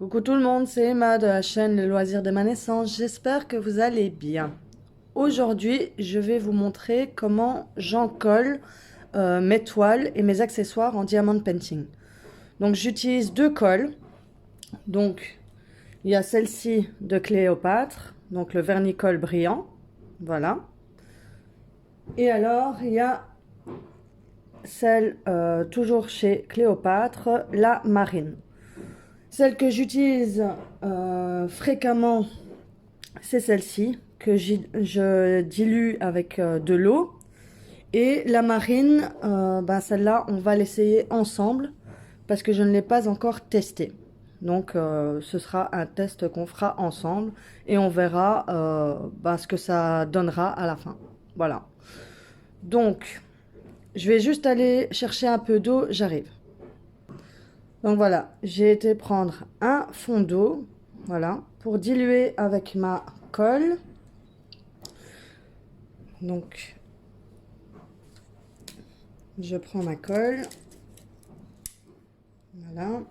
Coucou tout le monde, c'est Emma de la chaîne Le Loisir de ma naissance. J'espère que vous allez bien. Aujourd'hui, je vais vous montrer comment j'encolle mes toiles et mes accessoires en diamond painting. Donc j'utilise deux colles. Donc il y a celle-ci de Cléopâtre, donc le vernicole brillant. Voilà. Et alors il y a celle toujours chez Cléopâtre, la marine. Celle que j'utilise fréquemment, c'est celle-ci que je dilue avec de l'eau. Et la marine, celle-là, on va l'essayer ensemble parce que je ne l'ai pas encore testée. Donc, ce sera un test qu'on fera ensemble et on verra ce que ça donnera à la fin. Voilà. Donc, je vais juste aller chercher un peu d'eau, j'arrive. Donc voilà, j'ai été prendre un fond d'eau, voilà, pour diluer avec ma colle. Donc, je prends ma colle, voilà.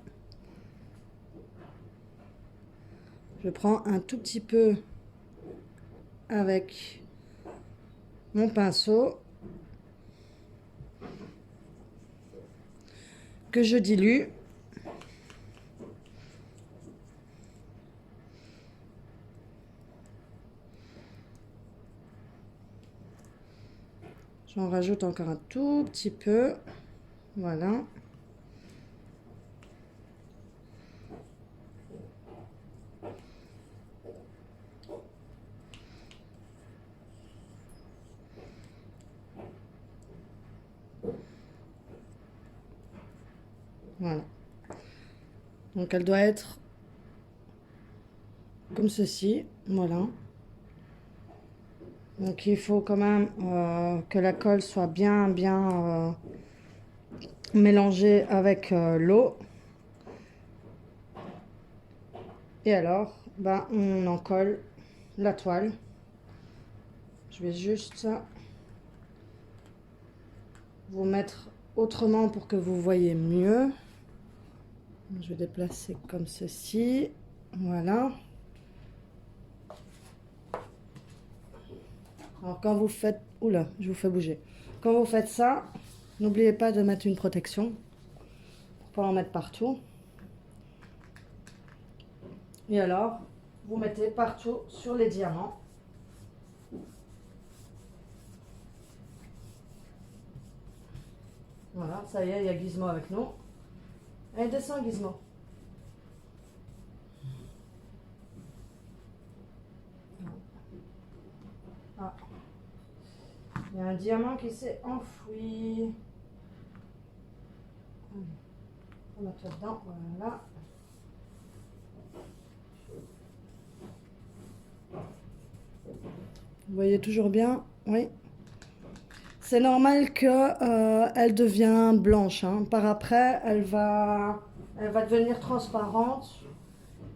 Je prends un tout petit peu avec mon pinceau que je dilue. J'en rajoute encore un tout petit peu, voilà. Voilà. Donc elle doit être comme ceci, voilà. Donc il faut quand même que la colle soit bien mélangée avec l'eau. Et alors, on en colle la toile. Je vais juste vous mettre autrement pour que vous voyez mieux. Je vais déplacer comme ceci. Voilà. Alors quand vous faites... Oula, je vous fais bouger. Quand vous faites ça, n'oubliez pas de mettre une protection pour pas en mettre partout. Et alors, vous mettez partout sur les diamants. Voilà, ça y est, il y a Gizmo avec nous. Allez, descends Gizmo. Ah. Il y a un diamant qui s'est enfoui. On va mettre dedans, voilà. Vous voyez toujours bien? Oui. C'est normal que elle devient blanche. Hein. Par après, elle va devenir transparente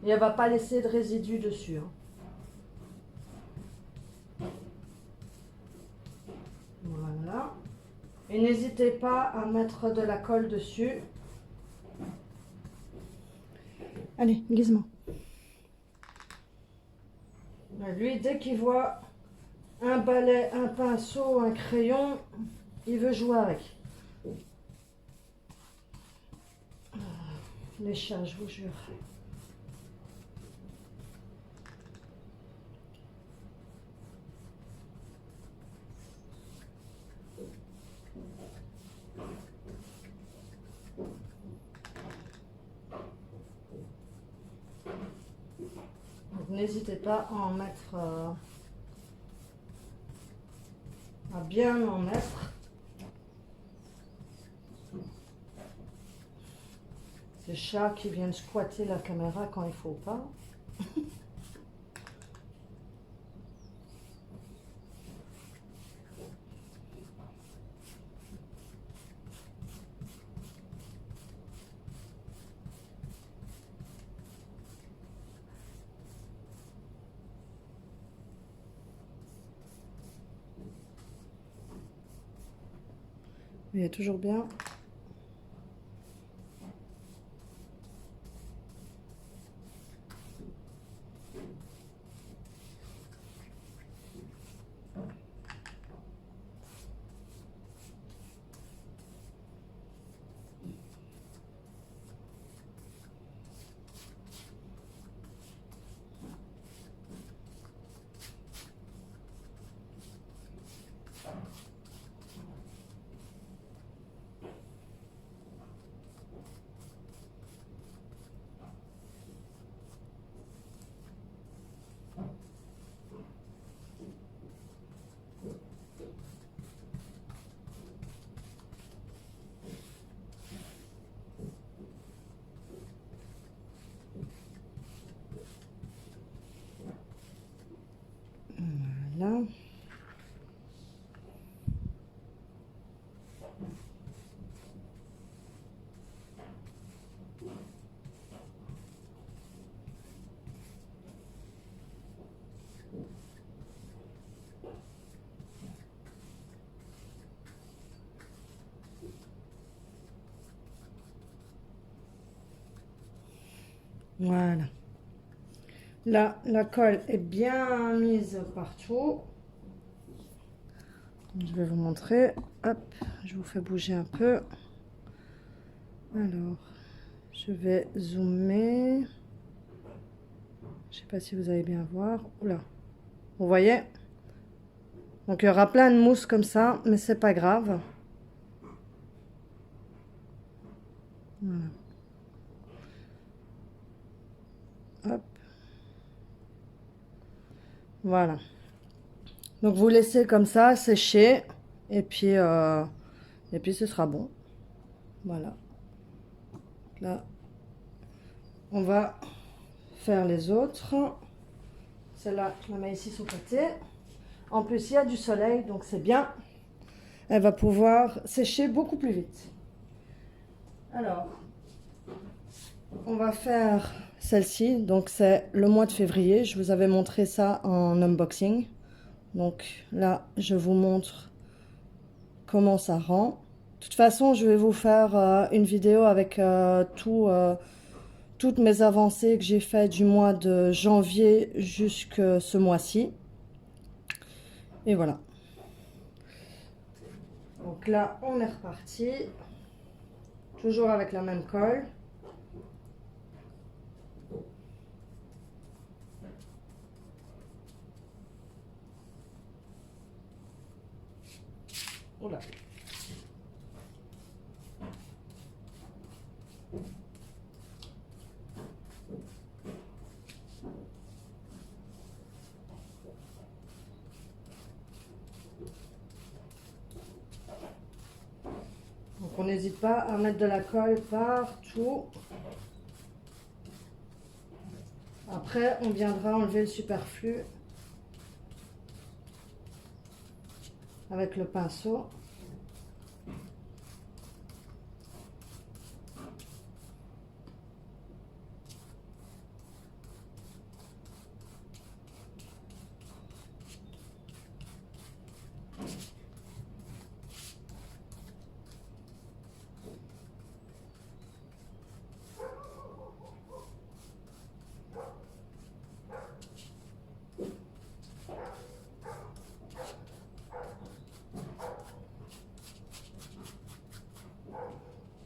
et elle va pas laisser de résidus dessus. Hein. Voilà. Et n'hésitez pas à mettre de la colle dessus. Allez, Gizmo. Lui, dès qu'il voit un balai, un pinceau, un crayon, il veut jouer avec. Les chats, je vous jure. N'hésitez pas à en mettre, à bien en mettre. Ces chats qui viennent squatter la caméra quand il faut pas. Il est toujours bien. Voilà. Là, la colle est bien mise partout. Je vais vous montrer. Hop, je vous fais bouger un peu. Alors, je vais zoomer. Je sais pas si vous allez bien voir. Oula, vous voyez? Donc, il y aura plein de mousse comme ça, mais c'est pas grave. Voilà. Hop. Voilà. Donc, vous laissez comme ça sécher. Et puis ce sera bon. Voilà. Là, on va faire les autres. Celle-là, je la mets ici sous côté. En plus, il y a du soleil, donc c'est bien. Elle va pouvoir sécher beaucoup plus vite. Alors, on va faire celle-ci. Donc, c'est le mois de février. Je vous avais montré ça en unboxing. Donc là, je vous montre comment ça rend. De toute façon, je vais vous faire une vidéo avec toutes mes avancées que j'ai faites du mois de janvier jusqu'à ce mois-ci. Et voilà. Donc là, on est reparti. Toujours avec la même colle. Oula. Donc on n'hésite pas à mettre de la colle partout. Après, on viendra enlever le superflu avec le pinceau.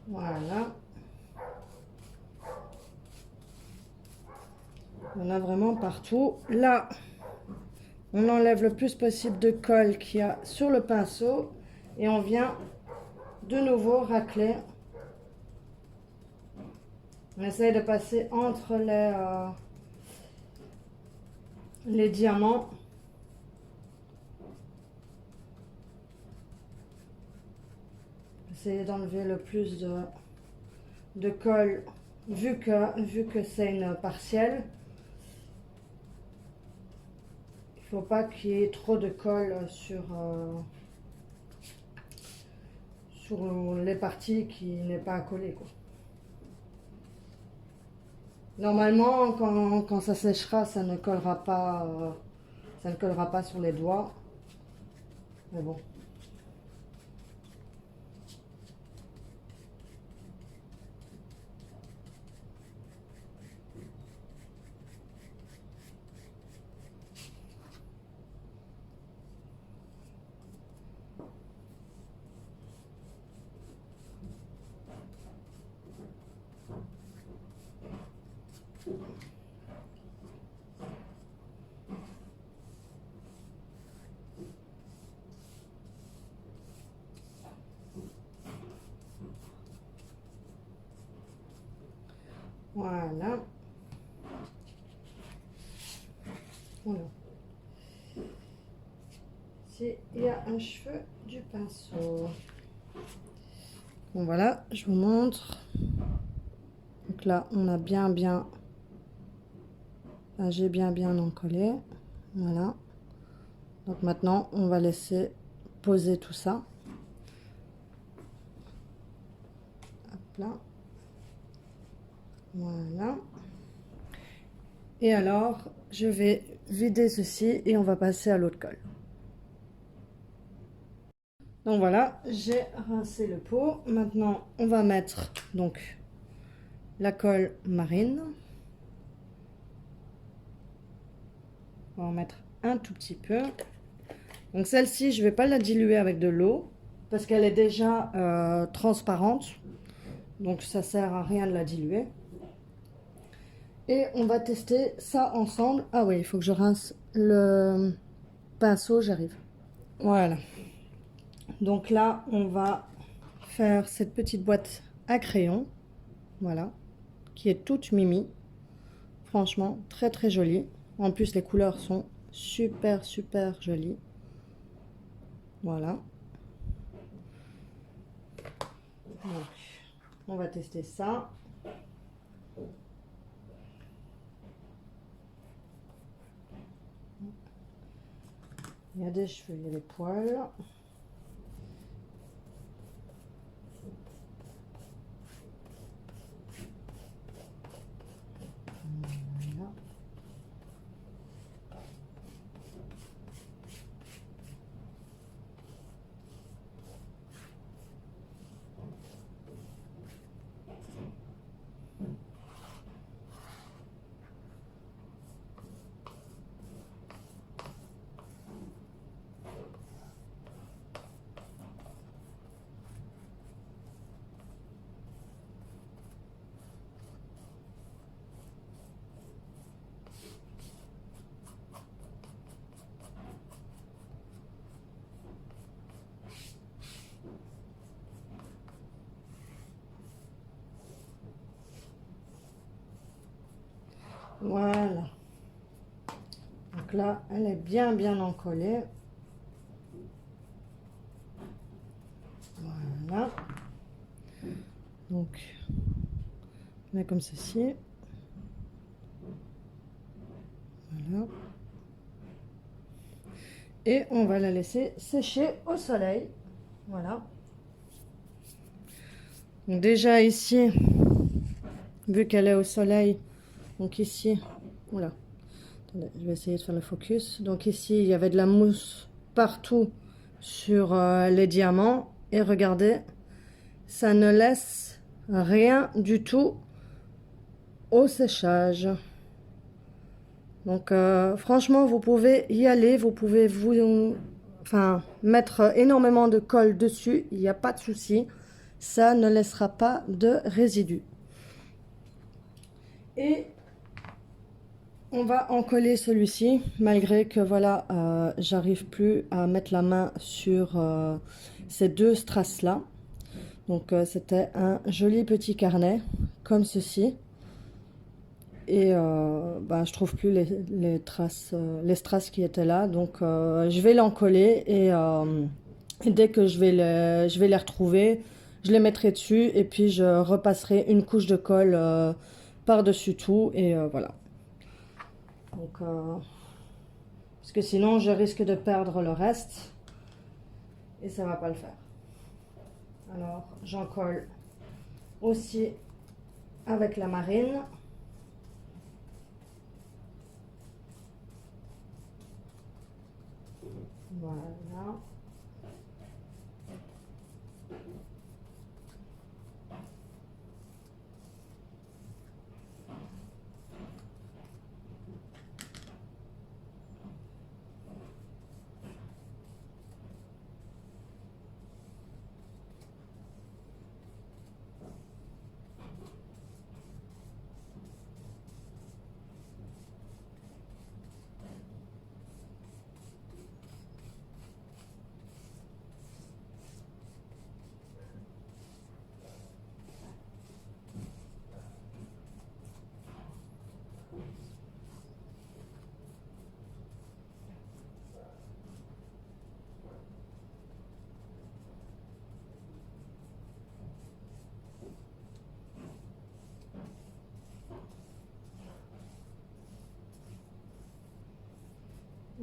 Voilà. On a vraiment partout. Là, on enlève le plus possible de colle qu'il y a sur le pinceau et on vient de nouveau racler. On essaye de passer entre les diamants. Essayer d'enlever le plus de colle vu que c'est une partielle. Il ne faut pas qu'il y ait trop de colle sur les parties qui n'est pas à coller, quoi. Normalement, quand ça séchera, ça ne collera pas sur les doigts. Mais bon. Voilà. Voilà. Ici, il y a un cheveu du pinceau. Bon, voilà, je vous montre. Donc là, on a j'ai bien encollé. Voilà. Donc maintenant, on va laisser poser tout ça. là. Voilà. Et alors, je vais vider ceci et on va passer à l'autre colle. Donc voilà, j'ai rincé le pot. Maintenant, on va mettre donc la colle marine. On va en mettre un tout petit peu. Donc celle-ci, je ne vais pas la diluer avec de l'eau parce qu'elle est déjà transparente. Donc ça sert à rien de la diluer. Et on va tester ça ensemble. Ah oui, il faut que je rince le pinceau, j'arrive. Voilà. Donc là, on va faire cette petite boîte à crayon. Voilà. Qui est toute mimi. Franchement, très très jolie. En plus, les couleurs sont super super jolies. Voilà. Donc, on va tester ça. Il y a des cheveux, il y a des poils. Voilà. Voilà. Donc là, elle est bien bien encollée. Voilà. Donc, on met comme ceci. Voilà. Et on va la laisser sécher au soleil. Voilà. Donc déjà ici, vu qu'elle est au soleil, donc ici, oula, attendez, je vais essayer de faire le focus. Donc ici, il y avait de la mousse partout sur les diamants. Et regardez, ça ne laisse rien du tout au séchage. Donc franchement, vous pouvez y aller, vous pouvez mettre énormément de colle dessus, il n'y a pas de souci. Ça ne laissera pas de résidus. Et on va en coller celui-ci, malgré que voilà, j'arrive plus à mettre la main sur ces deux strass-là. Donc c'était un joli petit carnet, comme ceci. Et je trouve plus les traces, les strass qui étaient là. Donc je vais l'encoller et dès que je vais les retrouver, je les mettrai dessus et puis je repasserai une couche de colle par-dessus tout et voilà. Donc parce que sinon je risque de perdre le reste et ça va pas le faire. Alors j'en colle aussi avec la marine. Voilà.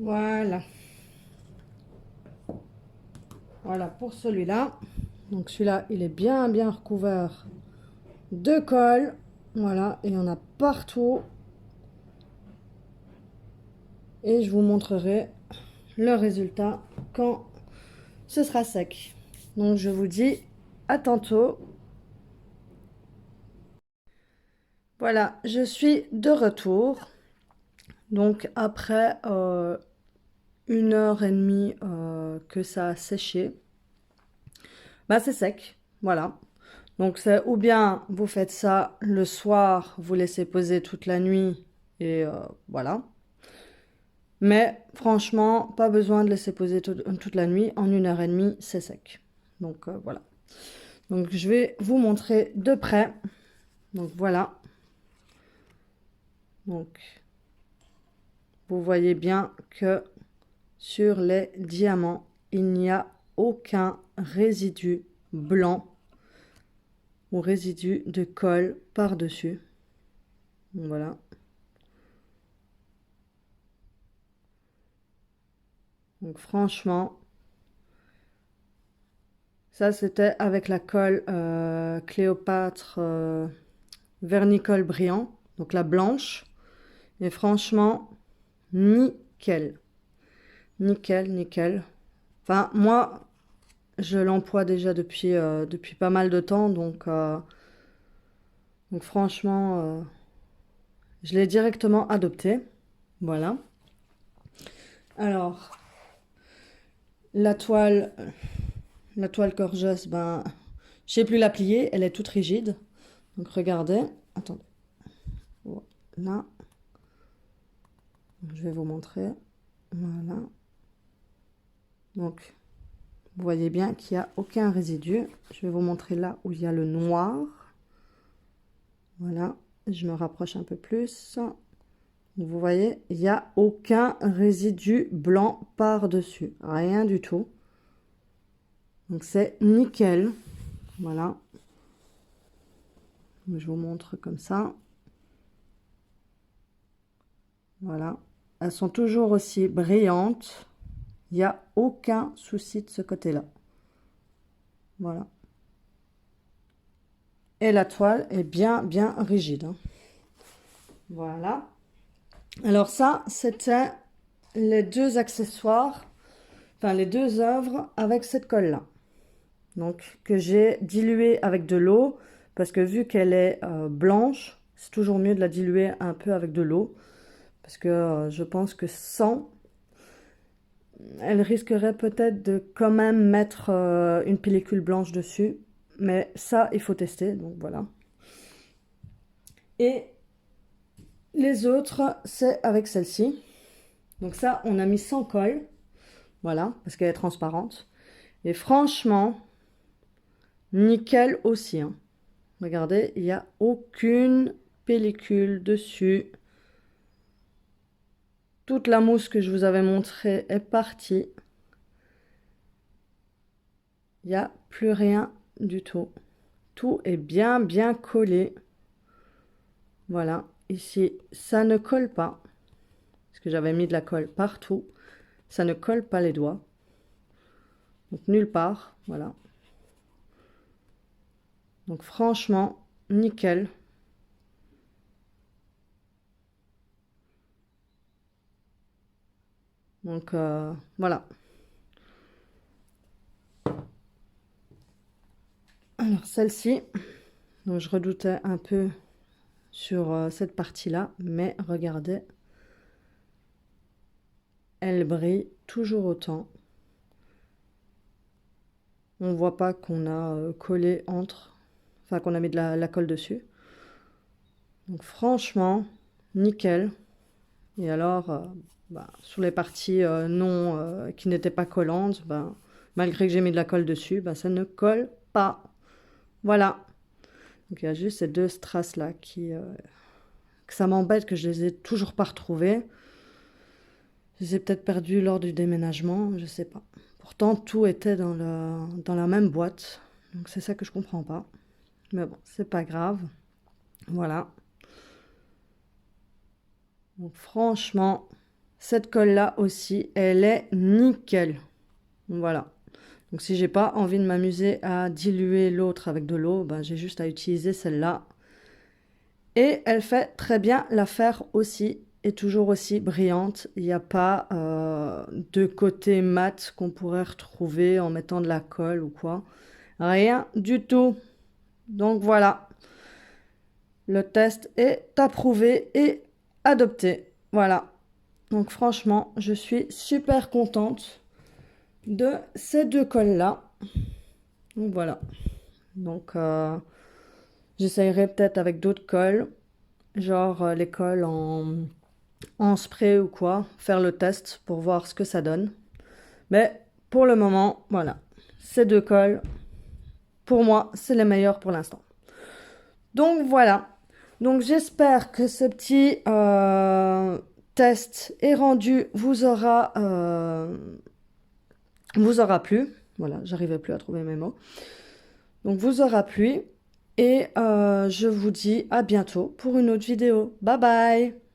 Voilà. Voilà pour celui-là. Donc celui-là, il est bien bien recouvert de colle. Voilà, il y en a partout. Et je vous montrerai le résultat quand ce sera sec. Donc je vous dis à tantôt. Voilà, je suis de retour. Donc après 1 heure et demie que ça a séché, bah c'est sec. Voilà. Donc c'est ou bien vous faites ça le soir, vous laissez poser toute la nuit et voilà. Mais franchement, pas besoin de laisser poser toute la nuit. En 1 heure et demie, c'est sec. Donc voilà. Donc je vais vous montrer de près. Donc voilà. Donc vous voyez bien que sur les diamants, il n'y a aucun résidu blanc ou résidu de colle par-dessus. Voilà. Donc franchement, ça c'était avec la colle Cléopâtre vernicole brillant, donc la blanche. Et franchement, nickel. Nickel, nickel. Enfin, moi, je l'emploie déjà depuis pas mal de temps, donc franchement, je l'ai directement adopté. Voilà. Alors, la toile, la toile Gorgeous, ben, je sais plus la plier, elle est toute rigide. Donc regardez, attendez, voilà, je vais vous montrer. Voilà. Donc, vous voyez bien qu'il n'y a aucun résidu. Je vais vous montrer là où il y a le noir. Voilà, je me rapproche un peu plus. Vous voyez, il n'y a aucun résidu blanc par-dessus. Rien du tout. Donc c'est nickel. Voilà. Je vous montre comme ça. Voilà. Elles sont toujours aussi brillantes. Il n'y a aucun souci de ce côté-là. Voilà. Et la toile est bien, bien rigide, hein. Voilà. Alors ça, c'était les deux accessoires, enfin les deux œuvres avec cette colle-là. Donc que j'ai dilué avec de l'eau, parce que vu qu'elle est blanche, c'est toujours mieux de la diluer un peu avec de l'eau, parce que je pense que sans, elle risquerait peut-être de quand même mettre une pellicule blanche dessus, mais ça, il faut tester, donc voilà. Et les autres, c'est avec celle-ci. Donc ça, on a mis sans colle, voilà, parce qu'elle est transparente. Et franchement, nickel aussi, hein. Regardez, il n'y a aucune pellicule dessus. Toute la mousse que je vous avais montrée est partie. Il n'y a plus rien du tout. Tout est bien, bien collé. Voilà, ici, ça ne colle pas. Parce que j'avais mis de la colle partout. Ça ne colle pas les doigts. Donc, nulle part, voilà. Donc, franchement, nickel. Donc, voilà. Alors, celle-ci, donc je redoutais un peu sur cette partie-là, mais regardez, elle brille toujours autant. On voit pas qu'on a collé entre, enfin qu'on a mis de la colle dessus. Donc franchement, nickel. Et alors, sur les parties non qui n'étaient pas collantes, malgré que j'ai mis de la colle dessus, ça ne colle pas. Voilà. Donc il y a juste ces deux strass là que ça m'embête que je les ai toujours pas retrouvées. Je les ai peut-être perdues lors du déménagement, je sais pas. Pourtant tout était dans la même boîte. Donc c'est ça que je comprends pas. Mais bon, c'est pas grave. Voilà. Donc franchement, cette colle-là aussi, elle est nickel. Voilà. Donc si j'ai pas envie de m'amuser à diluer l'autre avec de l'eau, ben, j'ai juste à utiliser celle-là. Et elle fait très bien l'affaire aussi, et toujours aussi brillante. Il n'y a pas de côté mat qu'on pourrait retrouver en mettant de la colle ou quoi. Rien du tout. Donc voilà, le test est approuvé et adopté. Voilà. Donc franchement, je suis super contente de ces deux colles-là. Donc voilà. Donc j'essayerai peut-être avec d'autres colles, genre les colles en spray ou quoi, faire le test pour voir ce que ça donne. Mais pour le moment, voilà, ces deux colles, pour moi, c'est les meilleurs pour l'instant. Donc voilà. Donc j'espère que ce petit test et rendu vous aura plu. Voilà, j'arrivais plus à trouver mes mots. Donc vous aura plu et je vous dis à bientôt pour une autre vidéo. Bye bye!